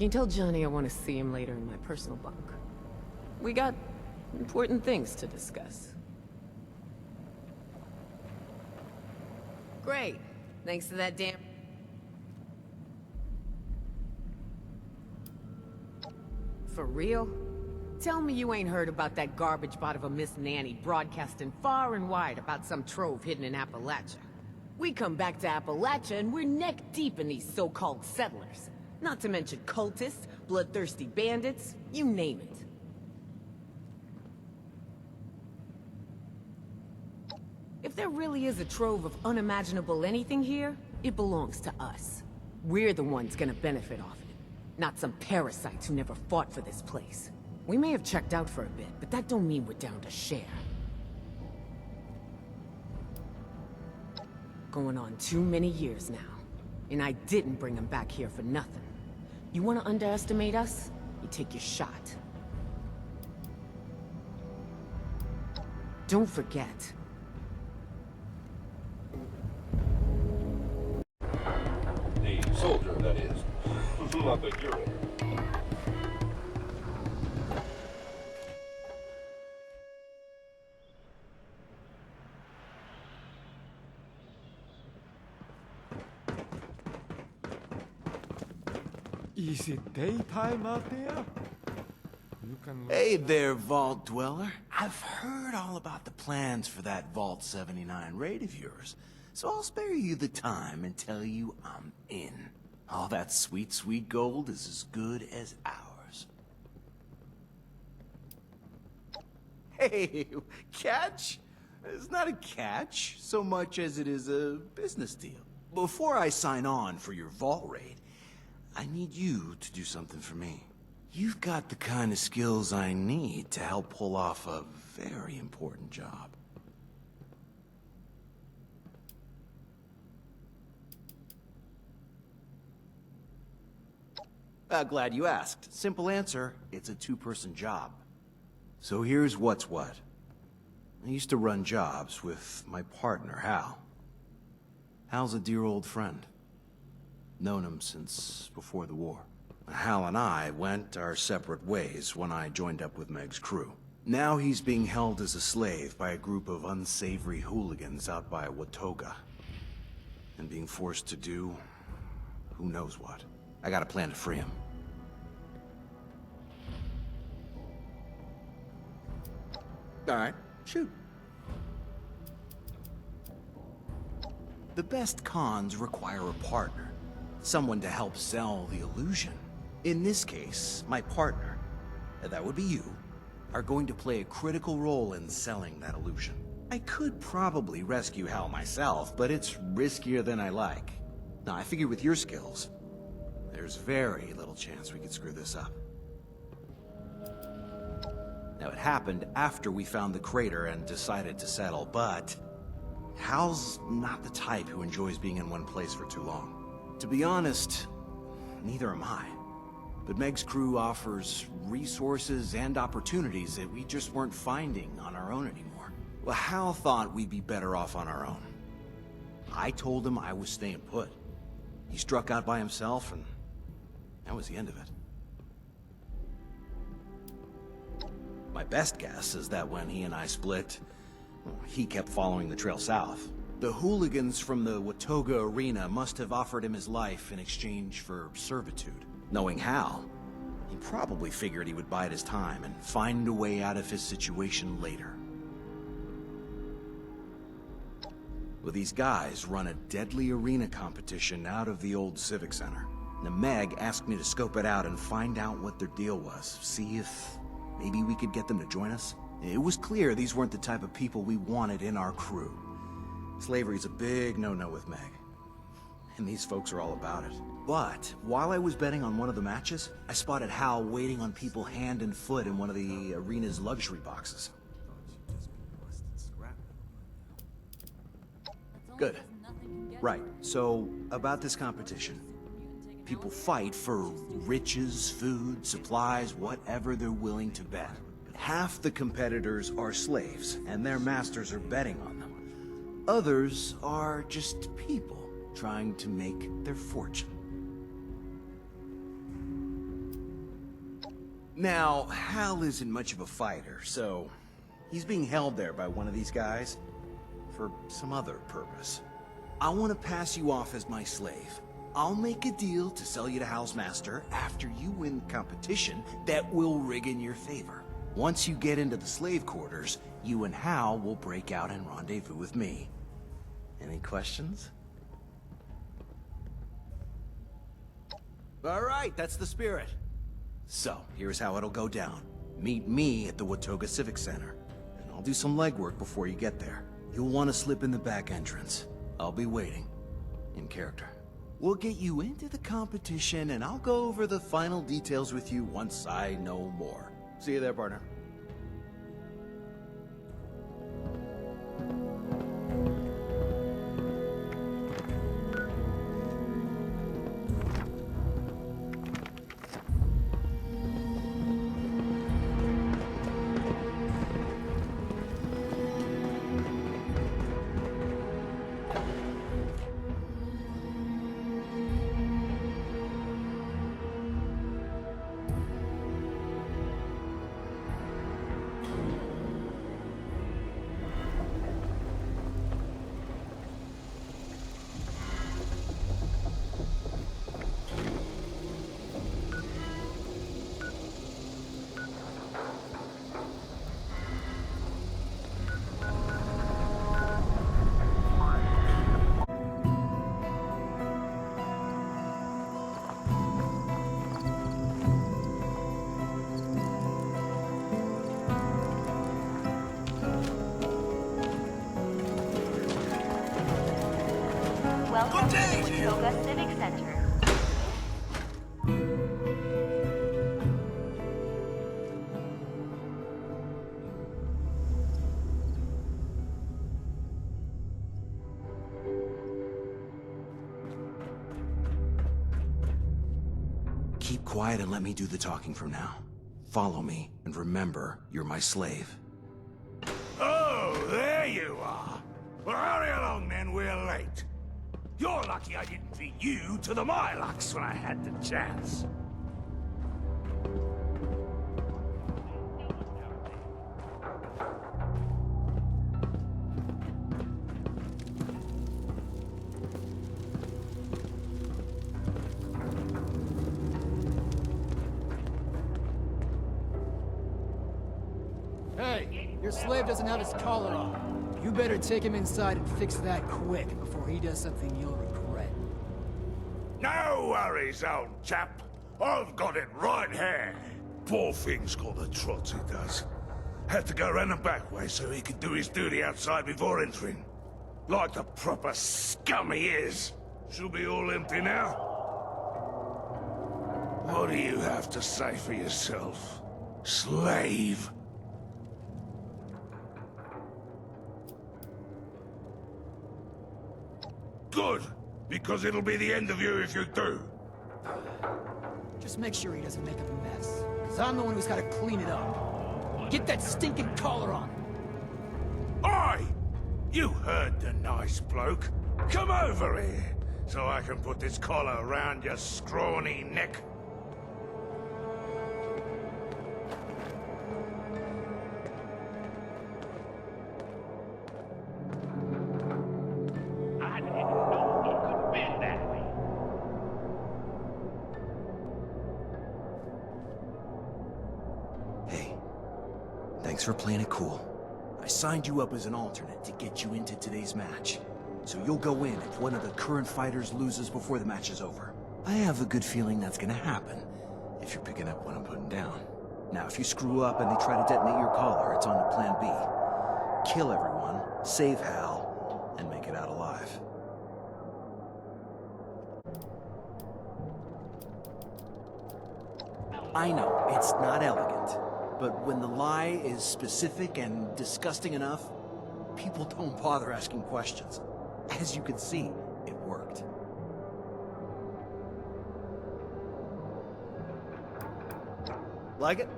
you tell Johnny I want to see him later in my personal bunk? We got important things to discuss. Great. Thanks to that damn... For real? Tell me you ain't heard about that garbage bot of a Miss Nanny broadcasting far and wide about some trove hidden in Appalachia. We come back to Appalachia and we're neck deep in these so-called settlers. Not to mention cultists, bloodthirsty bandits, you name it. If there really is a trove of unimaginable anything here, it belongs to us. We're the ones gonna benefit off it, not some parasites who never fought for this place. We may have checked out for a bit, but that don't mean we're down to share. Going on too many years now, and I didn't bring him back here for nothing. You want to underestimate us? You take your shot. Don't forget. The soldier, that is. Not the hero. Is it daytime out there? You can... Hey there, Vault Dweller. I've heard all about the plans for that Vault 79 raid of yours, so I'll spare you the time and tell you I'm in. All that sweet, sweet gold is as good as ours. Hey, catch? It's not a catch, so much as it is a business deal. Before I sign on for your Vault raid, I need you to do something for me. You've got the kind of skills I need to help pull off a very important job. Glad you asked. Simple answer, it's a two-person job. So here's what's what. I used to run jobs with my partner, Hal. Hal's a dear old friend. Known him since before the war. Hal and I went our separate ways when I joined up with Meg's crew. Now he's being held as a slave by a group of unsavory hooligans out by Watoga. And being forced to do... who knows what. I got a plan to free him. Alright, shoot. The best cons require a partner. Someone to help sell the illusion. In this case, my partner, that would be you, are going to play a critical role in selling that illusion. I could probably rescue Hal myself, but it's riskier than I like. Now, I figure with your skills, there's very little chance we could screw this up. Now, it happened after we found the crater and decided to settle, but Hal's not the type who enjoys being in one place for too long. To be honest, neither am I. But Meg's crew offers resources and opportunities that we just weren't finding on our own anymore. Well, Hal thought we'd be better off on our own. I told him I was staying put. He struck out by himself, and that was the end of it. My best guess is that when he and I split, he kept following the trail south. The hooligans from the Watoga arena must have offered him his life in exchange for servitude. Knowing Hal, he probably figured he would bide his time and find a way out of his situation later. Well, these guys run a deadly arena competition out of the old civic center. Now, Meg asked me to scope it out and find out what their deal was. See if maybe we could get them to join us. It was clear these weren't the type of people we wanted in our crew. Slavery's a big no-no with Meg. And these folks are all about it. But while I was betting on one of the matches, I spotted Hal waiting on people hand and foot in one of the arena's luxury boxes. Good. Right, so about this competition. People fight for riches, food, supplies, whatever they're willing to bet. Half the competitors are slaves, and their masters are betting on them. Others are just people trying to make their fortune. Now, Hal isn't much of a fighter, so he's being held there by one of these guys for some other purpose. I want to pass you off as my slave. I'll make a deal to sell you to Hal's master after you win the competition that will rig in your favor. Once you get into the slave quarters, you and Hal will break out and rendezvous with me. Any questions? All right, that's the spirit. So, here's how it'll go down. Meet me at the Watoga Civic Center, and I'll do some legwork before you get there. You'll want to slip in the back entrance. I'll be waiting, in character. We'll get you into the competition, and I'll go over the final details with you once I know more. See you there, partner. Welcome to the Watoga Civic Center. Keep quiet and let me do the talking from now. Follow me, and remember, you're my slave. Oh, there you are. Well, hurry along then, we're late. You're lucky I didn't feed you to the Milux when I had the chance. Hey, your slave doesn't have his collar on. You better take him inside and fix that quick before he does something you'll regret. No worries, old chap. I've got it right here. Poor thing's got the trots, he does. Had to go round the back way so he could do his duty outside before entering. Like the proper scum he is. She'll be all empty now. What do you have to say for yourself, slave? Good, because it'll be the end of you if you do. Just make sure he doesn't make a mess, because I'm the one who's got to clean it up. Get that stinking collar on. Oi! You heard the nice bloke. Come over here, so I can put this collar around your scrawny neck. I didn't know it could be that way. Hey, thanks for playing it cool. I signed you up as an alternate to get you into today's match. So you'll go in if one of the current fighters loses before the match is over. I have a good feeling that's gonna happen, if you're picking up what I'm putting down. Now, if you screw up and they try to detonate your collar, it's on to plan B. Kill everyone, save Hal, and make it out alive. I know, it's not elegant, but when the lie is specific and disgusting enough, people don't bother asking questions. As you can see, it worked. Like it?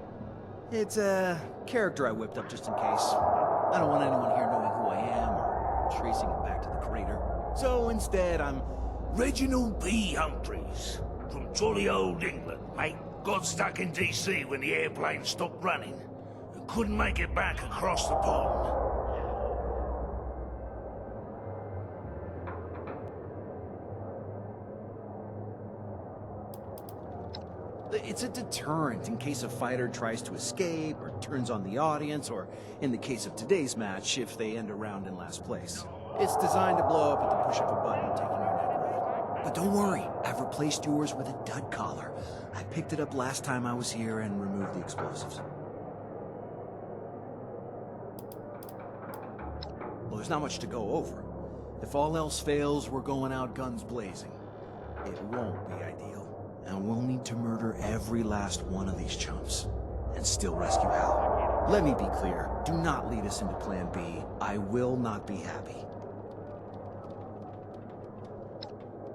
It's a character I whipped up just in case. I don't want anyone here knowing who I am or tracing it back to the crater. So instead, I'm Reginald B. Humphreys, from jolly old England, mate. Got stuck in DC when the airplane stopped running. And couldn't make it back across the pond. It's a deterrent in case a fighter tries to escape or turns on the audience, or in the case of today's match, if they end a round in last place. It's designed to blow up at the push of a button, taking your neck away. But don't worry, I've replaced yours with a dud collar. I picked it up last time I was here and removed the explosives. Well, there's not much to go over. If all else fails, we're going out guns blazing. It won't be ideal. And we'll need to murder every last one of these chumps. And still rescue Hal. Let me be clear. Do not lead us into Plan B. I will not be happy.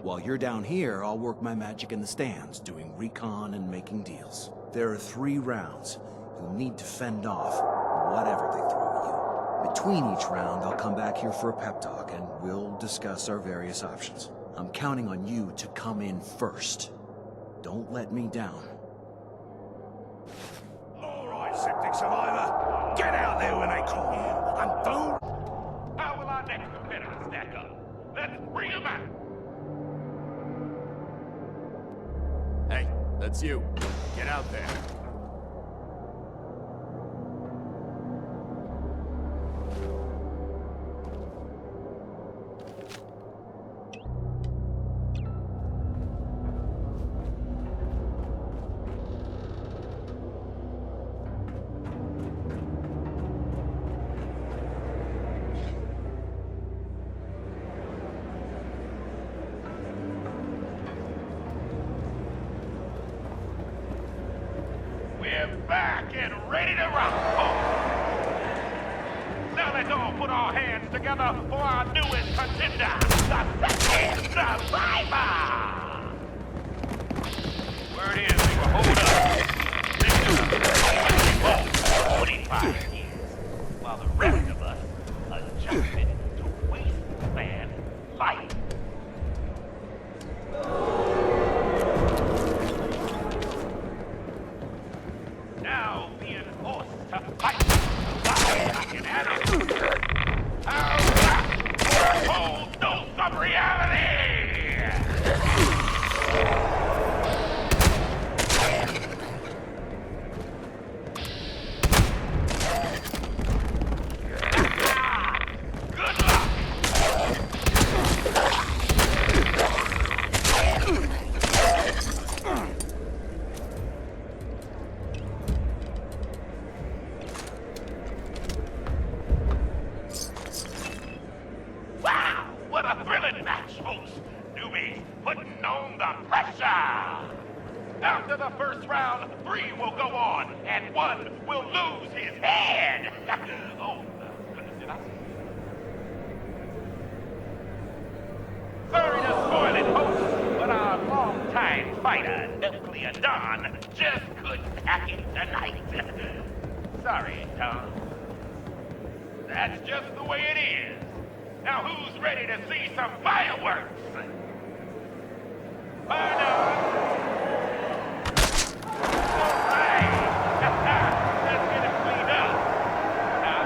While you're down here, I'll work my magic in the stands, doing recon and making deals. There are 3 rounds. You'll need to fend off whatever they throw at you. Between each round, I'll come back here for a pep talk, and we'll discuss our various options. I'm counting on you to come in first. Don't let me down. All right, septic survivor. Get out there when they call you. And don't... How will our next competitor stack up? Let's bring him out. Hey, that's you. Get out there. We're back and ready to rock. Now let's all put our hands together for our newest contender, the Second Survivor! Word is we were holed up. This is 45 years, while the rest of us adjusted to wasteland life. Now being forced to fight I can handle it. Our whole dose of reality! Good luck! Wow! What a thrilling match, folks! Newbies putting on the pressure! After the first round, 3 will go on, and 1 will lose his head! Oh, goodness, did I see? Sorry to spoil it, folks, but our longtime fighter, Nuclear Don, just couldn't hack it tonight. Sorry, Tom. That's just the way it is. Now who's ready to see some fireworks? Fire down! All right! Let's get it cleaned up. Now,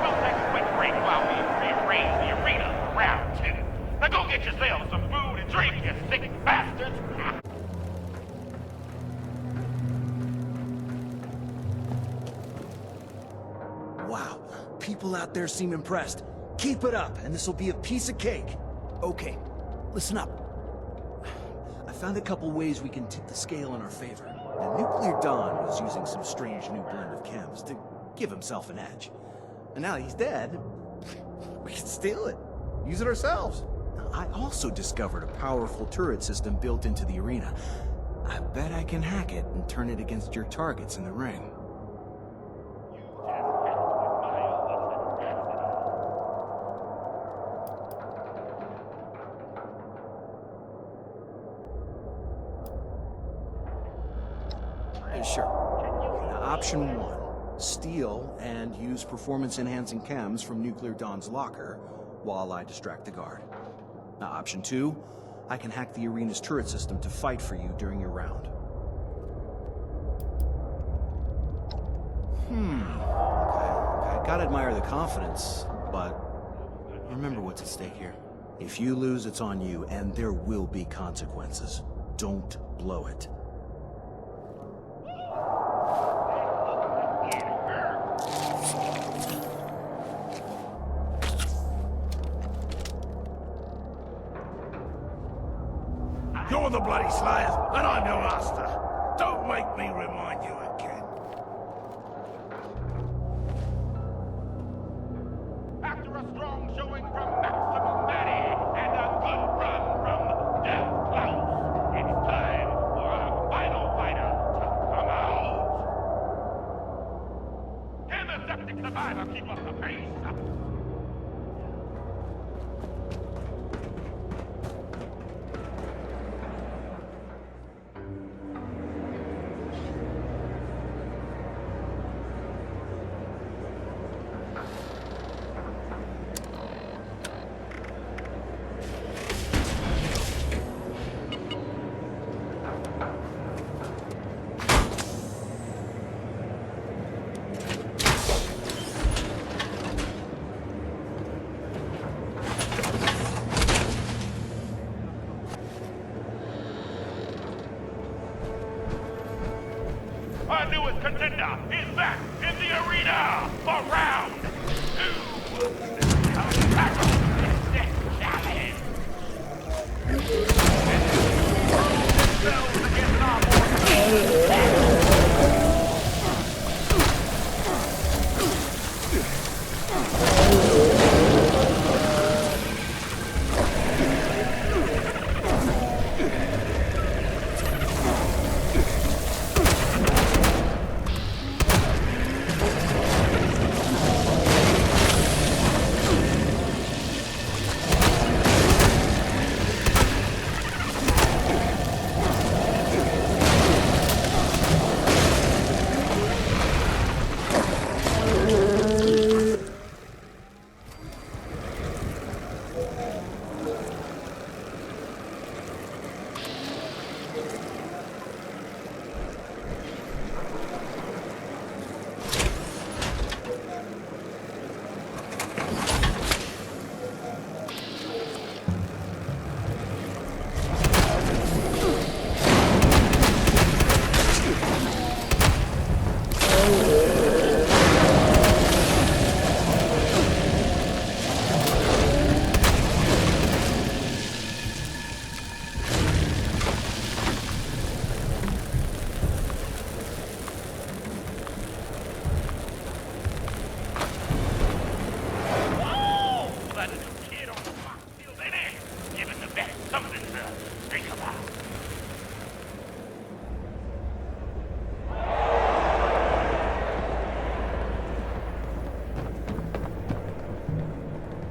we'll take a quick break while we rearrange the arena for round 2. Now go get yourselves some food and drink, you sick bastards! Wow, people out there seem impressed. Keep it up, and this will be a piece of cake. Okay, listen up. I found a couple ways we can tip the scale in our favor. Now, Nuclear Don was using some strange new blend of chems to give himself an edge. And now he's dead, we can steal it. Use it ourselves. I also discovered a powerful turret system built into the arena. I bet I can hack it and turn it against your targets in the ring. Sure. Now, option 1, steal and use performance-enhancing chems from Nuclear Don's locker while I distract the guard. Now, option 2, I can hack the arena's turret system to fight for you during your round. Okay. Gotta admire the confidence, but remember what's at stake here. If you lose, it's on you, and there will be consequences. Don't blow it. You're the bloody slave, and I'm your master. Don't make me remind you again. After a strong showing from Maximum Maddie and a good run from Death Klaus, it's time for our final fighter to come out. Can the septic survivor keep up the pace? Our newest contender is back in the arena for round 2. The challenge. Themselves against our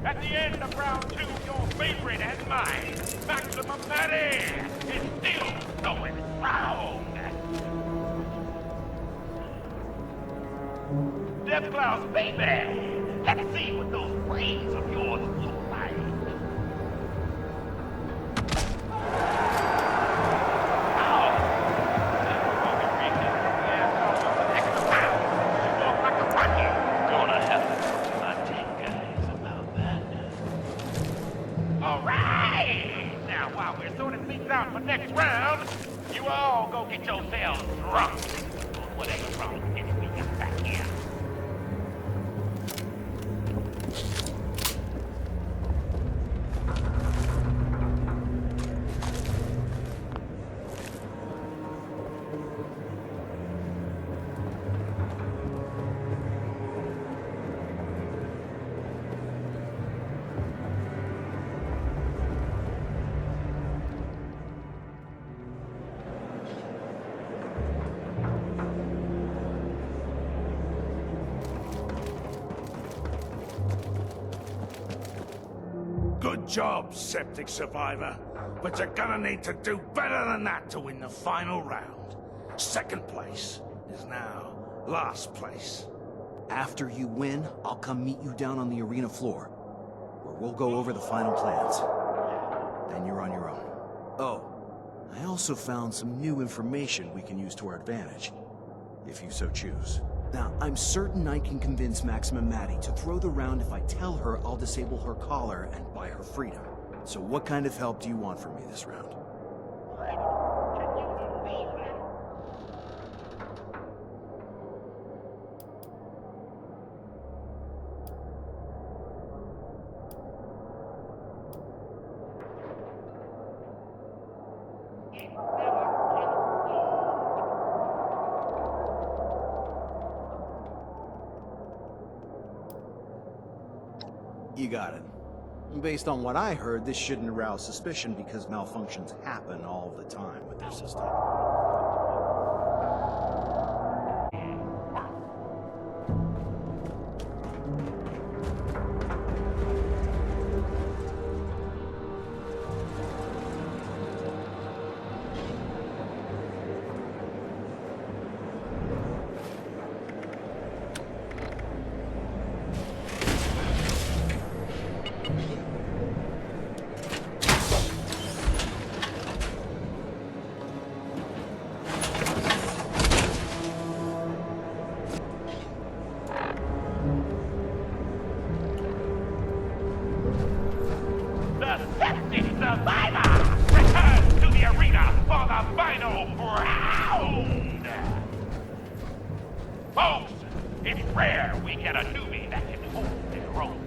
At the end of round 2, your favorite and mine, Maximum Maddie, is still going strong. Death Klaus, baby! Let's see what those brains of yours look like. Out for next round, you all go get yourselves drunk. What ain't wrong with this we got back here? Good job, septic survivor. But you're gonna need to do better than that to win the final round. Second place is now last place. After you win, I'll come meet you down on the arena floor, where we'll go over the final plans. Then you're on your own. Oh, I also found some new information we can use to our advantage, if you so choose. Now, I'm certain I can convince Maxima Maddie to throw the round if I tell her I'll disable her collar and buy her freedom. So what kind of help do you want from me this round? You got it. Based on what I heard, this shouldn't arouse suspicion because malfunctions happen all the time with their system. Folks, it's rare we get a newbie that can hold their own.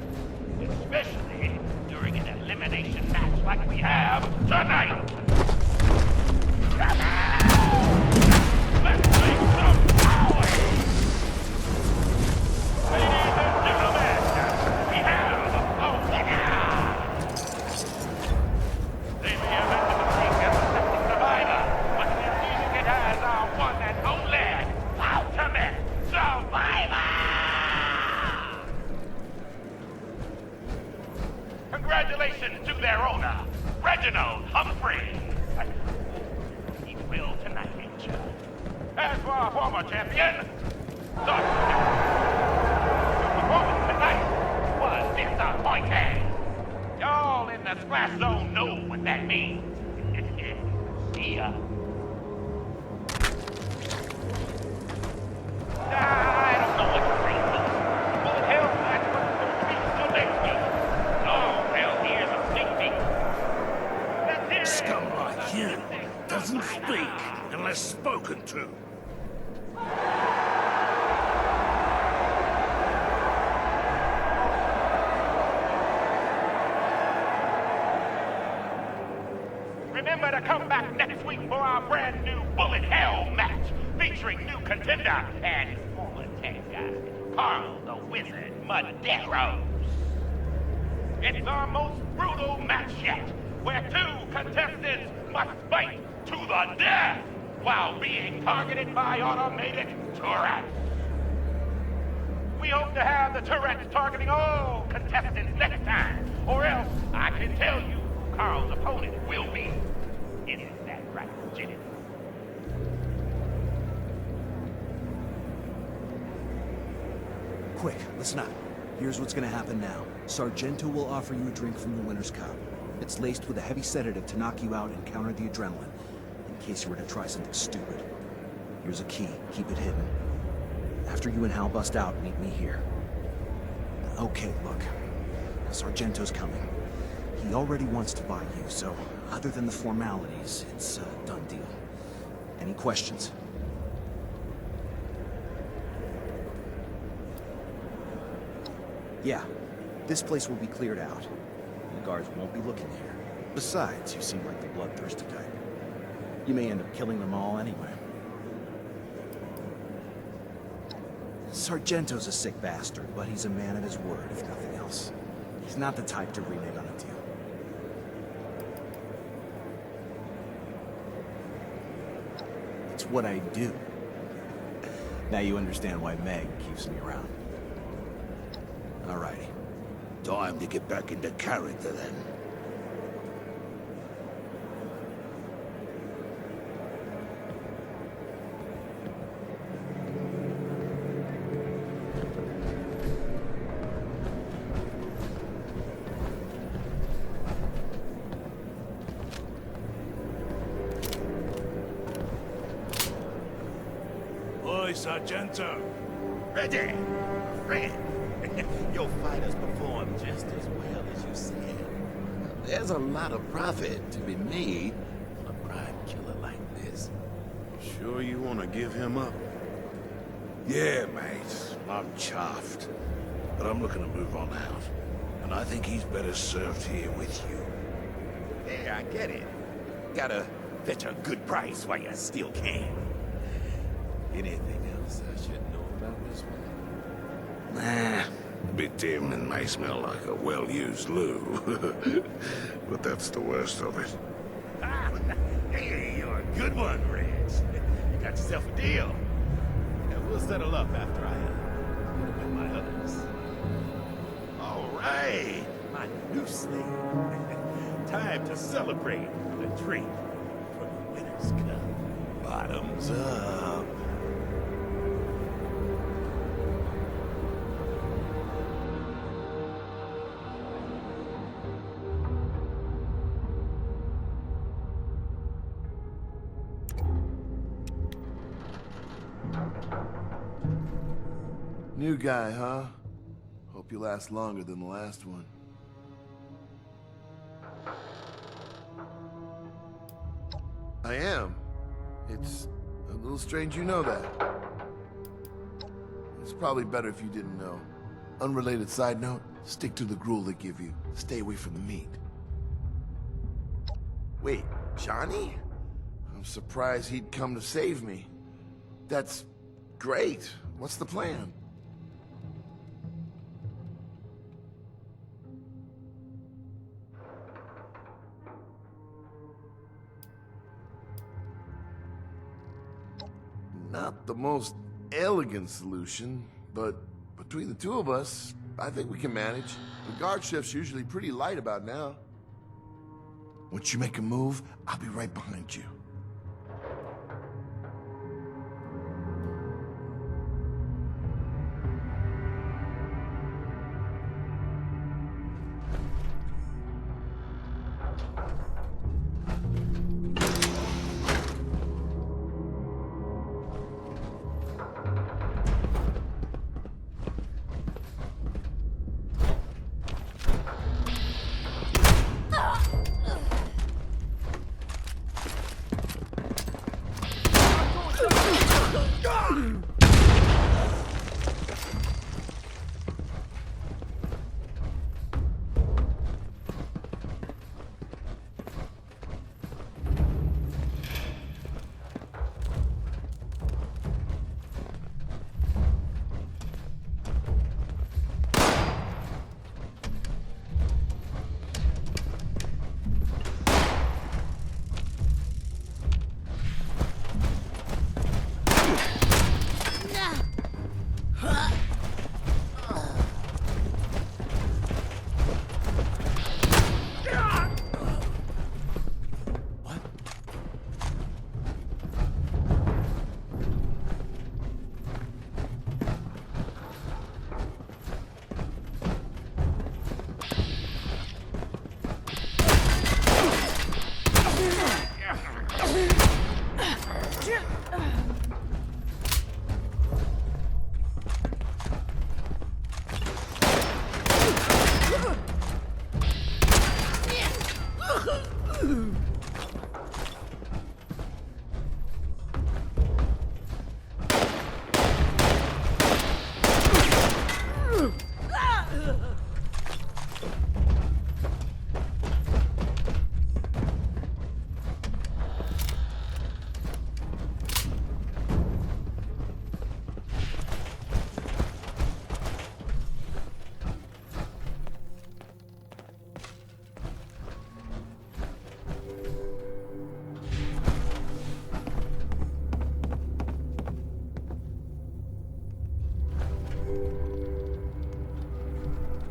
Especially during an elimination match like we have tonight. Come on! Let's make some power! Ladies and gentlemen, we have a winner! They may have entered the ring as a second survivor, but they're leaving it as our one and only ultimate survivor! Congratulations to their owner, Reginald Humphrey. He will tonight, ain't you? As for our former champion, the performance tonight was disappointing. Y'all in the splash zone know what that means. See ya. I don't know what to say. Well, hell, that's what's supposed to be till next week. Oh, well, here's a sneak peek. Let's hear it. Scum like you doesn't speak unless spoken to. Remember to come back next week for our brand new Bullet Hell match, featuring new contender and former tag guy, Carl the Wizard Medeiros. It's our most brutal match yet, where two contestants must fight to the death while being targeted by automated turrets. We hope to have the turrets targeting all contestants next time, or else I can tell you who Carl's opponent will be. Isn't that right, Jenny? Quick, listen up. Here's what's gonna happen now. Sargento will offer you a drink from the winner's cup. It's laced with a heavy sedative to knock you out and counter the adrenaline, in case you were to try something stupid. Here's a key. Keep it hidden. After you and Hal bust out, meet me here. Okay, look. Sargento's coming. He already wants to buy you, so other than the formalities, it's a done deal. Any questions? Yeah, this place will be cleared out. The guards won't be looking here. Besides, you seem like the bloodthirsty type. You may end up killing them all anyway. Sargento's a sick bastard, but he's a man of his word, if nothing else. He's not the type to renege on a deal. It's what I do. Now you understand why Meg keeps me around. Alrighty. Time to get back into character then. Oi, Sargento. Ready, friend. Your fighters perform just as well as you said. There's a lot of profit to be made on a prime killer like this. Sure you want to give him up? Yeah, mate. I'm chuffed. But I'm looking to move on out. And I think he's better served here with you. Yeah, I get it. Gotta fetch a good price while you still can. Anything else I should know about this one? Nah. A bit dim and may smell like a well-used loo. But that's the worst of it. Ah, hey, you're a good one, Reg. You got yourself a deal. And we'll settle up after I get it with my others. All right, my new slave. Time to celebrate with a drink from the winner's cup. Bottoms up. New guy, huh? Hope you last longer than the last one. I am. It's a little strange you know that. It's probably better if you didn't know. Unrelated side note, stick to the gruel they give you. Stay away from the meat. Wait, Johnny? I'm surprised he'd come to save me. That's great. What's the plan? Not the most elegant solution, but between the two of us, I think we can manage. The guard shift's usually pretty light about now. Once you make a move, I'll be right behind you.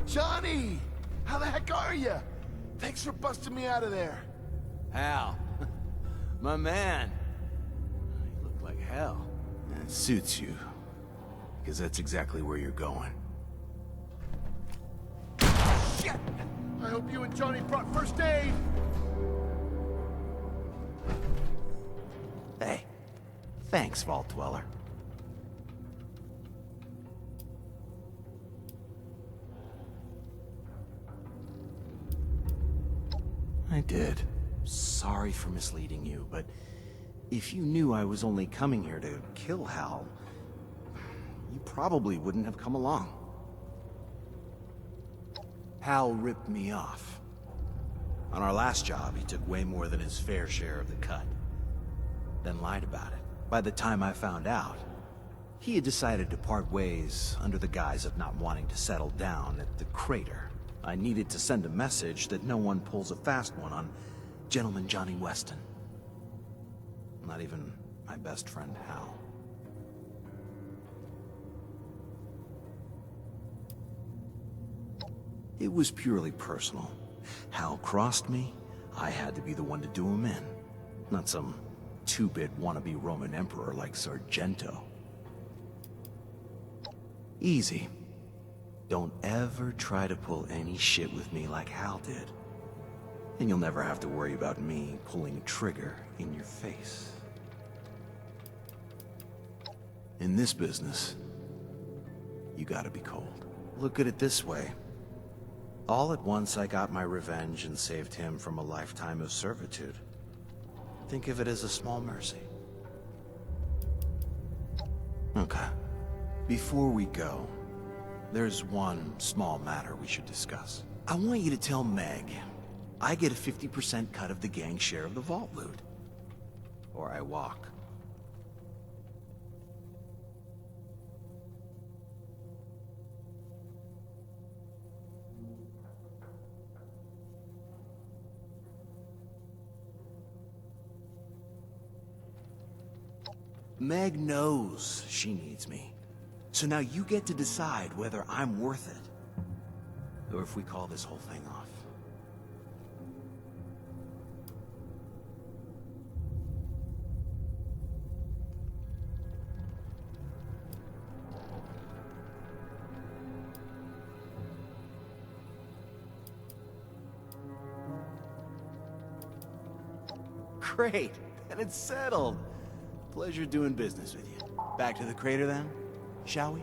Johnny! How the heck are you? Thanks for busting me out of there. Hal. My man. You look like hell. It suits you. Because that's exactly where you're going. Shit! I hope you and Johnny brought first aid! Hey. Thanks, Vault Dweller. I did. Sorry for misleading you, but if you knew I was only coming here to kill Hal, you probably wouldn't have come along. Hal ripped me off. On our last job, he took way more than his fair share of the cut. Then lied about it. By the time I found out, he had decided to part ways under the guise of not wanting to settle down at the crater. I needed to send a message that no one pulls a fast one on Gentleman Johnny Weston. Not even my best friend Hal. It was purely personal. Hal crossed me, I had to be the one to do him in. Not some two-bit wannabe Roman emperor like Sargento. Easy. Don't ever try to pull any shit with me like Hal did. And you'll never have to worry about me pulling a trigger in your face. In this business, you gotta be cold. Look at it this way. All at once I got my revenge and saved him from a lifetime of servitude. Think of it as a small mercy. Okay. Before we go, there's one small matter we should discuss. I want you to tell Meg I get a 50% cut of the gang's share of the vault loot. Or I walk. Meg knows she needs me. So now you get to decide whether I'm worth it, or if we call this whole thing off. Great, and it's settled. Pleasure doing business with you. Back to the crater then, shall we?